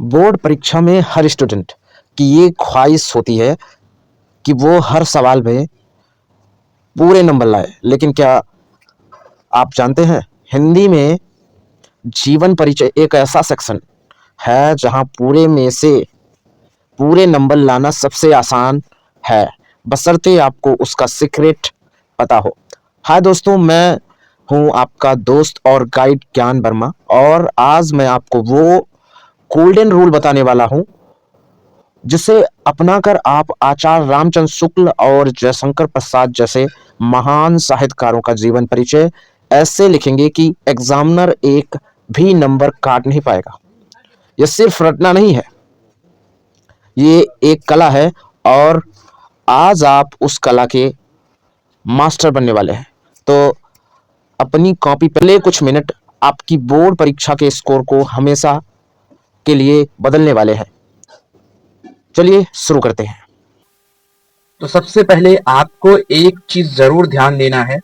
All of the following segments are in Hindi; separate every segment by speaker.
Speaker 1: बोर्ड परीक्षा में हर स्टूडेंट की ये ख्वाहिश होती है कि वो हर सवाल में पूरे नंबर लाए। लेकिन क्या आप जानते हैं, हिंदी में जीवन परिचय एक ऐसा सेक्शन है जहां पूरे में से पूरे नंबर लाना सबसे आसान है, बशर्ते आपको उसका सीक्रेट पता हो। हाय दोस्तों, मैं हूं आपका दोस्त और गाइड ज्ञान वर्मा, और आज मैं आपको वो गोल्डन रूल बताने वाला हूं जिसे अपनाकर आप आचार्य रामचंद्र शुक्ल और जयशंकर प्रसाद जैसे महान साहित्यकारों का जीवन परिचय ऐसे लिखेंगे कि एग्जामिनर एक भी नंबर काट नहीं पाएगा। यह सिर्फ रटना नहीं है, ये एक कला है, और आज आप उस कला के मास्टर बनने वाले हैं। तो अपनी कॉपी पहले कुछ मिनट आपकी बोर्ड परीक्षा के स्कोर को हमेशा के लिए बदलने वाले हैं। चलिए शुरू करते हैं।
Speaker 2: तो सबसे पहले आपको एक चीज जरूर ध्यान देना है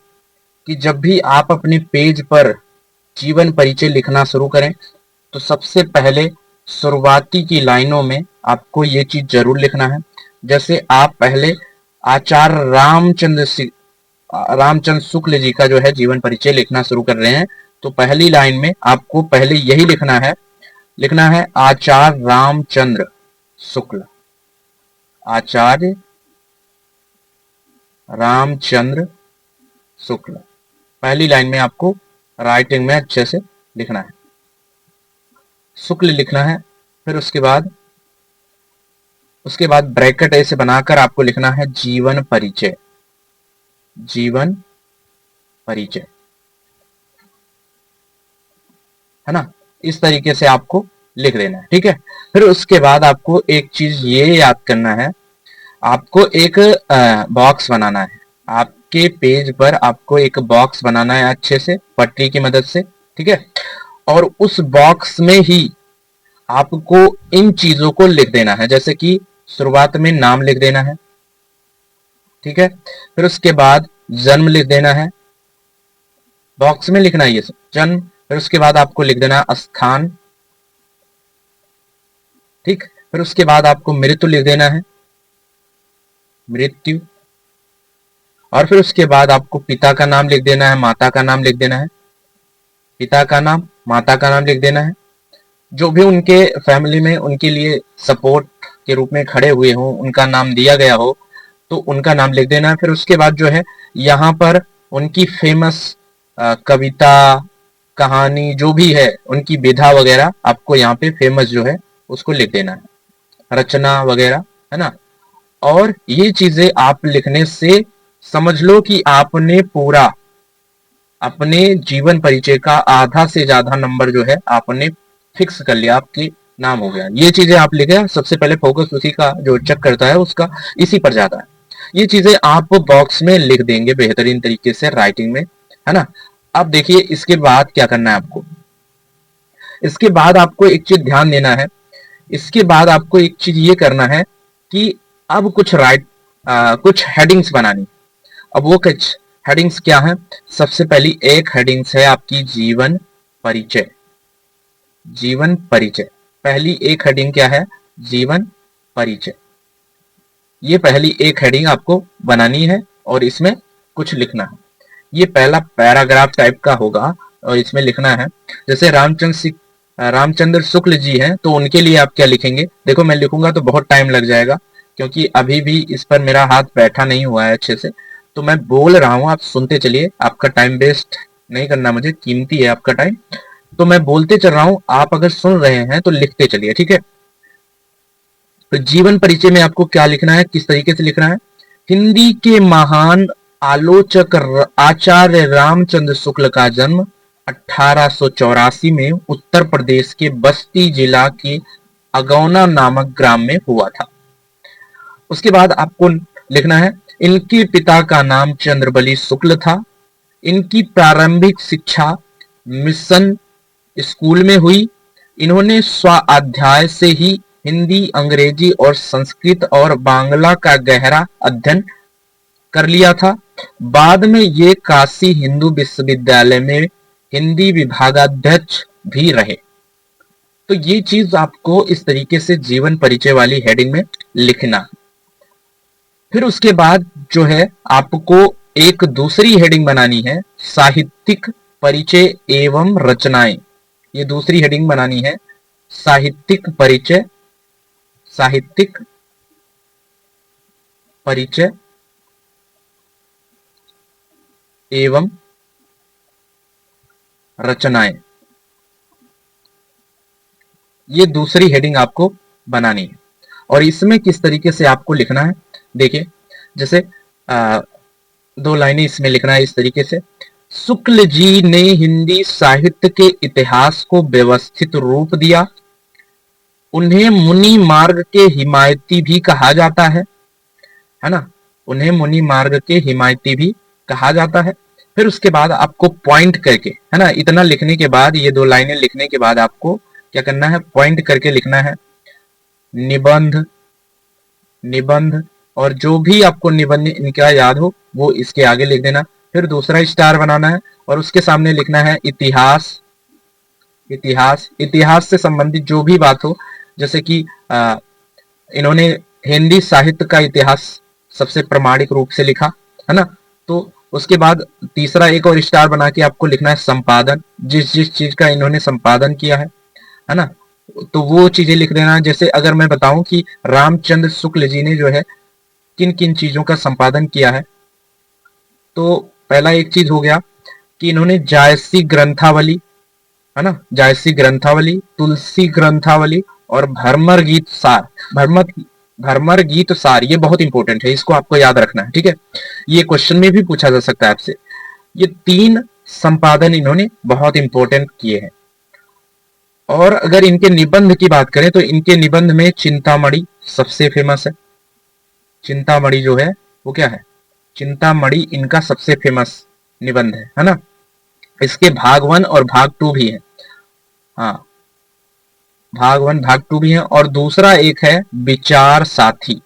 Speaker 2: कि जब भी आप अपने पेज पर जीवन परिचय लिखना शुरू करें तो सबसे पहले शुरुआती की लाइनों में आपको ये चीज जरूर लिखना है। जैसे आप पहले आचार्य रामचंद्र शुक्ल जी का जो है जीवन परिचय लिखना शुरू कर रहे हैं, तो पहली लाइन में आपको पहले यही लिखना है आचार्य रामचंद्र शुक्ल। आचार्य रामचंद्र शुक्ल पहली लाइन में आपको राइटिंग में अच्छे से लिखना है, शुक्ल लिखना है। फिर उसके बाद ब्रैकेट ऐसे बनाकर आपको लिखना है जीवन परिचय। जीवन परिचय है ना, इस तरीके से आपको लिख देना है, ठीक है। फिर उसके बाद आपको एक चीज ये याद करना है, आपको एक बॉक्स बनाना है। आपके पेज पर आपको एक बॉक्स बनाना है अच्छे से पट्टी की मदद से, ठीक है। और उस बॉक्स में ही आपको इन चीजों को लिख देना है, जैसे कि शुरुआत में नाम लिख देना है, ठीक है। फिर उसके बाद जन्म लिख देना है, बॉक्स में लिखना है ये सब जन्म। फिर उसके बाद आपको लिख देना स्थान, ठीक। फिर उसके बाद आपको मृत्यु लिख देना है, मृत्यु। और फिर उसके बाद आपको पिता का नाम लिख देना है, माता का नाम लिख देना है, पिता का नाम, माता का नाम लिख देना है। जो भी उनके फैमिली में उनके लिए सपोर्ट के रूप में खड़े हुए हो, उनका नाम दिया गया हो, तो उनका नाम लिख देना है। फिर उसके बाद जो है यहाँ पर उनकी फेमस कविता, कहानी जो भी है, उनकी विधा वगैरह आपको यहाँ पे फेमस जो है उसको लिख देना है, रचना वगैरह, है ना। और ये चीजें आप लिखने से समझ लो कि आपने पूरा अपने जीवन परिचय का आधा से ज्यादा नंबर जो है आपने फिक्स कर लिया, आपके नाम हो गया। ये चीजें आप लिखे, सबसे पहले फोकस उसी का जो चेक करता है उसका इसी पर जाता है। ये चीजें आप बॉक्स में लिख देंगे बेहतरीन तरीके से राइटिंग में, है ना। अब देखिए इसके बाद क्या करना है आपको। इसके बाद आपको एक चीज ध्यान देना है, इसके बाद आपको एक चीज ये करना है कि अब कुछ हेडिंग्स बनानी। अब वो कुछ हेडिंग्स क्या है, सबसे पहली एक हेडिंग्स है आपकी जीवन परिचय। जीवन परिचय पहली एक हेडिंग क्या है, जीवन परिचय। ये पहली एक हेडिंग आपको बनानी है और इसमें कुछ लिखना है। ये पहला पैराग्राफ टाइप का होगा और इसमें लिखना है, जैसे रामचंद्र शुक्ल जी हैं तो उनके लिए आप क्या लिखेंगे। देखो मैं लिखूंगा तो बहुत टाइम लग जाएगा, क्योंकि अभी भी इस पर मेरा हाथ बैठा नहीं हुआ है अच्छे से, तो मैं बोल रहा हूं, आप सुनते चलिए। आपका टाइम वेस्ट नहीं करना, मुझे कीमती है आपका टाइम, तो मैं बोलते चल रहा हूं, आप अगर सुन रहे हैं तो लिखते चलिए, ठीक है। तो जीवन परिचय में आपको क्या लिखना है, किस तरीके से लिखना है। हिंदी के महान आलोचक आचार्य रामचंद्र शुक्ल का जन्म 1884 में उत्तर प्रदेश के बस्ती जिला के अगौना नामक ग्राम में हुआ था। उसके बाद आपको लिखना है, इनके पिता का नाम चंद्रबली शुक्ल था। इनकी प्रारंभिक शिक्षा मिशन स्कूल में हुई। इन्होंने स्वाध्याय से ही हिंदी, अंग्रेजी और संस्कृत और बांग्ला का गहरा अध्ययन कर लिया था। बाद में ये काशी हिंदू विश्वविद्यालय में हिंदी विभागाध्यक्ष भी रहे। तो ये चीज आपको इस तरीके से जीवन परिचय वाली हेडिंग में लिखना। फिर उसके बाद जो है आपको एक दूसरी हेडिंग बनानी है, साहित्यिक परिचय एवं रचनाएं। ये दूसरी हेडिंग बनानी है, साहित्यिक परिचय, साहित्यिक परिचय एवं रचनाएं। ये दूसरी हेडिंग आपको बनानी है। और इसमें किस तरीके से आपको लिखना है, देखिए जैसे दो लाइनें इसमें लिखना है इस तरीके से। शुक्ल जी ने हिंदी साहित्य के इतिहास को व्यवस्थित रूप दिया। उन्हें मुनि मार्ग के हिमायती भी कहा जाता है ना, उन्हें मुनि मार्ग के हिमायती भी कहा जाता है। फिर उसके बाद आपको पॉइंट करके, है ना, इतना लिखने के बाद, ये दो लाइनें लिखने के बाद आपको क्या करना है, पॉइंट करके लिखना है निबंध, निबंध, और जो भी आपको निबंध इनका याद हो वो इसके आगे लिख देना। फिर दूसरा स्टार बनाना है और उसके सामने लिखना है इतिहास, इतिहास, इतिहास से संबंधित जो भी बात हो, जैसे कि इन्होंने हिंदी साहित्य का इतिहास सबसे प्रामाणिक रूप से लिखा, है ना। तो उसके बाद तीसरा एक और स्टार बना के आपको लिखना है संपादन, जिस जिस चीज का इन्होंने संपादन किया है ना, तो वो चीजें लिख देना। जैसे अगर मैं बताऊं कि रामचंद्र शुक्ल जी ने जो है किन किन चीजों का संपादन किया है, तो पहला एक चीज हो गया कि इन्होंने जायसी ग्रंथावली, है ना, जायसी ग्रंथावली, तुलसी ग्रंथावली और भरमर गीत सार, भरमर गीत सार, ये बहुत इंपॉर्टेंट है, इसको आपको याद रखना है, ठीक है। ये क्वेश्चन में भी पूछा जा सकता है आपसे। ये 3 संपादन इन्होंने बहुत इंपॉर्टेंट किए हैं। और अगर इनके निबंध की बात करें तो इनके निबंध में चिंतामणि सबसे फेमस है। चिंतामणि जो है वो क्या है, चिंतामणि इनका सबसे फेमस निबंध है ना। इसके भाग 1 और भाग 2 भी है, हाँ, भाग 1 भाग 2 भी है। और दूसरा एक है विचार साथी,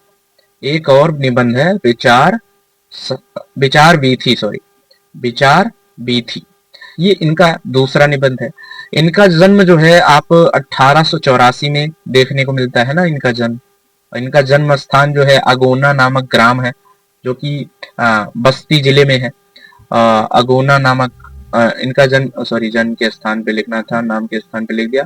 Speaker 2: एक और निबंध है विचार बीथी, सॉरी, विचार बीथी, ये इनका दूसरा निबंध है। इनका जन्म जो है आप 1884 में देखने को मिलता है ना, इनका जन्म। इनका जन्म स्थान जो है अगोना नामक ग्राम है, जो कि बस्ती जिले में है। अगोना नामक इनका जन्म, सॉरी, जन्म के स्थान पे लिखना था, नाम के स्थान पे लिख दिया।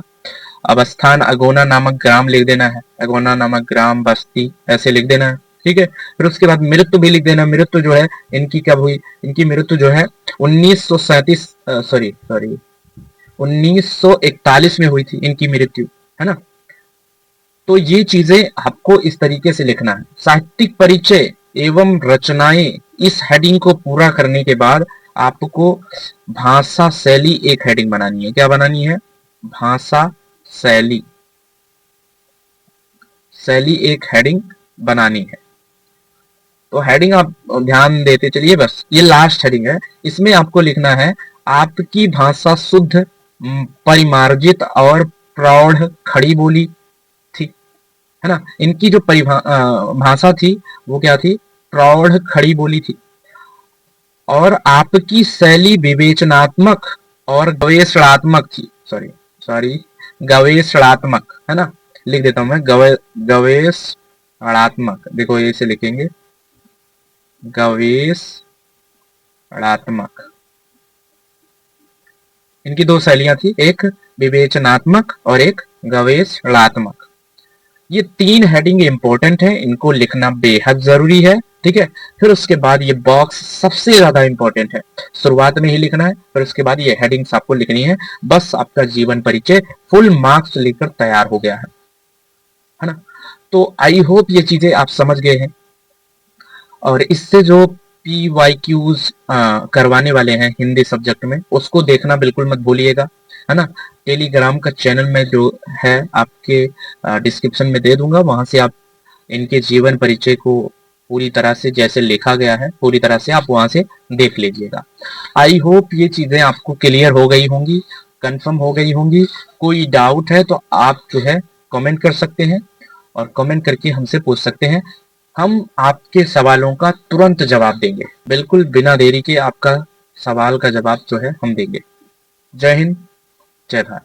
Speaker 2: अब स्थान अगोना नामक ग्राम लिख देना है, अगोना नामक ग्राम, बस्ती, ऐसे लिख देना है, ठीक है। फिर उसके बाद मृत्यु भी लिख देना। मृत्यु जो है इनकी कब हुई, इनकी मृत्यु जो है 1941 में हुई थी इनकी मृत्यु, है ना। तो ये चीजें आपको इस तरीके से लिखना है। साहित्यिक परिचय एवं रचनाएं, इस हेडिंग को पूरा करने के बाद आपको भाषा शैली एक हेडिंग बनानी है। क्या बनानी है, भाषा शैली, शैली एक हेडिंग बनानी है। तो हेडिंग आप ध्यान देते चलिए, बस ये लास्ट हेडिंग है। इसमें आपको लिखना है आपकी भाषा शुद्ध, परिमार्जित और प्रौढ़ खड़ी बोली थी, है ना। इनकी जो भाषा थी वो क्या थी, प्रौढ़ खड़ी बोली थी। और आपकी शैली विवेचनात्मक और गवेषणात्मक थी, सॉरी गवेषणात्मक, है ना, लिख देता हूं मैं, गवेषणात्मक, देखो ऐसे लिखेंगे, गवेषणात्मक। इनकी 2 शैलियां थी, एक विवेचनात्मक और एक गवेषणात्मक। ये 3 हेडिंग इंपॉर्टेंट है, इनको लिखना बेहद जरूरी है, ठीक है। फिर उसके बाद ये बॉक्स सबसे ज्यादा इंपॉर्टेंट है, शुरुआत में ही लिखना है। फिर उसके बाद ये हेडिंग्स आपको लिखनी है। बस आपका जीवन परिचय फुल मार्क्स लेकर तैयार हो गया है ना। तो आई होप ये चीजें आप समझ गए हैं। और इससे जो PYQs करवाने वाले हैं हिंदी सब्जेक्ट में, उसको देखना बिल्कुल मत भूलिएगा, है ना। टेलीग्राम का चैनल में जो है आपके डिस्क्रिप्शन में दे दूंगा, वहां से आप इनके जीवन परिचय को पूरी तरह से जैसे लिखा गया है पूरी तरह से आप वहां से देख लीजिएगा। आई होप ये चीजें आपको क्लियर हो गई होंगी, कंफर्म हो गई होंगी। कोई डाउट है तो आप जो है कमेंट कर सकते हैं, और कमेंट करके हमसे पूछ सकते हैं। हम आपके सवालों का तुरंत जवाब देंगे, बिल्कुल बिना देरी के आपका सवाल का जवाब जो है हम देंगे। जय हिंद, जय भारत।